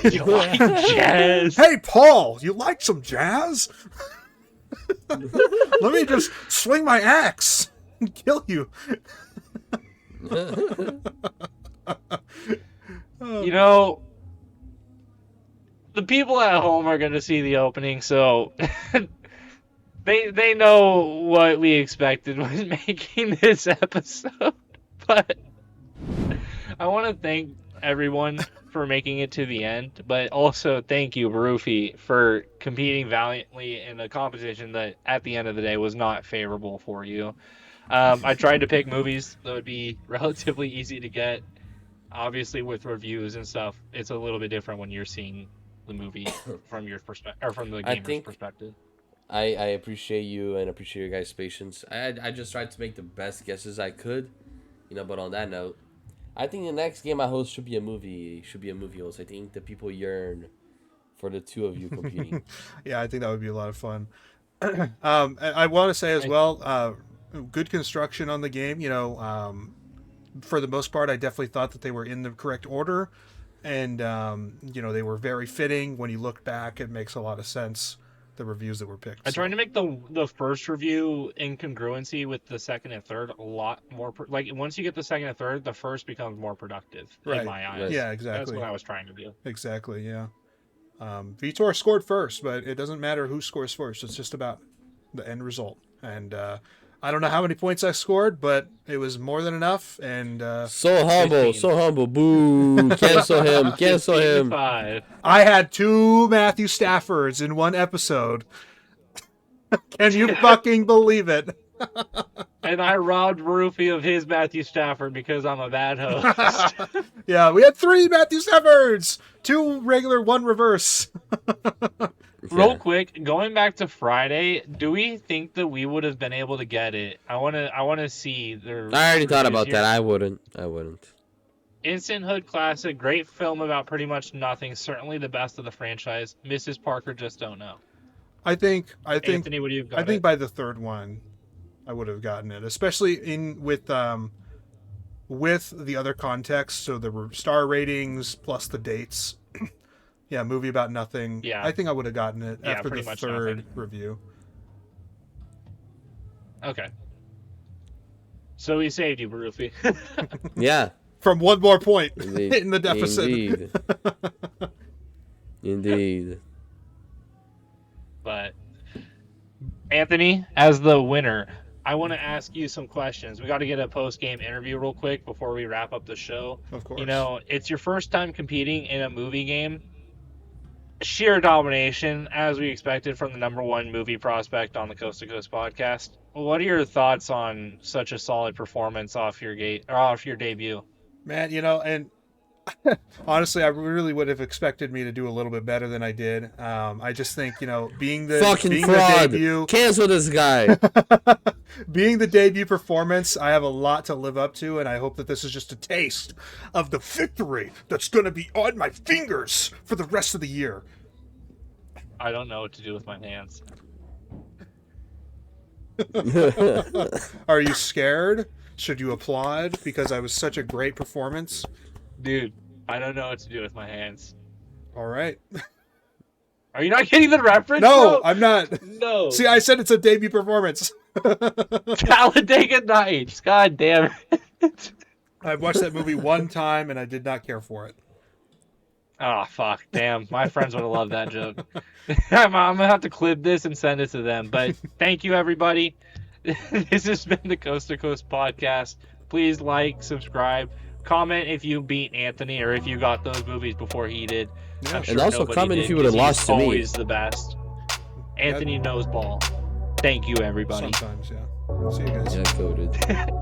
You like jazz? Hey, Paul, you like some jazz? Let me just swing my axe and kill you. You know, the people at home are gonna see the opening, so they know what we expected when making this episode. But I want to thank everyone for making it to the end, but also thank you, Barufi, for competing valiantly in a competition that, at the end of the day, was not favorable for you. I tried to pick movies that would be relatively easy to get. Obviously, with reviews and stuff, it's a little bit different when you're seeing the movie from your perspective, or from the I gamer's think- perspective. I appreciate you and appreciate your guys' patience. I just tried to make the best guesses I could, but on that note, I think the next game I host should be a movie host. I think the people yearn for the two of you competing. Yeah, I think that would be a lot of fun. And I want to say as well, good construction on the game. For the most part, I definitely thought that they were in the correct order, and they were very fitting. When you look back, it makes a lot of sense. The reviews that were picked. I'm trying to make the first review in congruency with the second and third a lot more. Once you get the second and third, the first becomes more productive in my eyes. Yeah, exactly. That's what I was trying to do. Exactly. Yeah. Vitor scored first, but it doesn't matter who scores first. It's just about the end result. And I don't know how many points I scored, but it was more than enough. And so humble, 15. so humble. Boo! Cancel him. Cancel him. 5. I had 2 Matthew Staffords in one episode. Can you fucking believe it? And I robbed Rufy of his Matthew Stafford because I'm a bad host. Yeah, we had 3 Matthew Staffords, 2 regular, 1 reverse. Real quick, going back to Friday, do we think that we would have been able to get it? I want to see their. I already thought about here. that. I wouldn't. Instant Hood classic, great film about pretty much nothing. Certainly the best of the franchise. Mrs. Parker, just don't know. I think Anthony, would you have got I think it? by the third one, I would have gotten it, especially with the other context, so the star ratings plus the dates. Yeah, movie about nothing. Yeah. I think I would have gotten it Yeah, after the pretty much third nothing. review. Okay. So we saved you, Rufy. Yeah. From 1 more point Indeed. in the deficit. Indeed. Indeed. But Anthony, as the winner, I want to ask you some questions. We got to get a post-game interview real quick before we wrap up the show. Of course. It's your first time competing in a movie game. Sheer domination, as we expected from the #1 movie prospect on the Coast to Coast podcast. What are your thoughts on such a solid performance off your debut? Man, and honestly, I really would have expected me to do a little bit better than I did. I just think, being the Fraud. debut, Cancel this guy. being the debut performance, I have a lot to live up to, and I hope that this is just a taste of the victory that's going to be on my fingers for the rest of the year. I don't know what to do with my hands. Are you scared? Should you applaud because I was such a great performance? Dude, I don't know what to do with my hands. All right. Are you not getting the reference? No, bro? I'm not. No. See, I said it's a debut performance. Talladega Nights. God damn it. I watched that movie 1 time and I did not care for it. Oh, fuck. Damn. My friends would have loved that joke. I'm going to have to clip this and send it to them. But thank you, everybody. This has been the Coast to Coast podcast. Please like, subscribe, comment if you beat Anthony or if you got those movies before he did. Yeah. I'm sure And also nobody comment did if you would have 'cause lost he's to me. always the best. Anthony knows ball. Thank you, everybody. Sometimes, yeah. See you guys. Yeah, coded.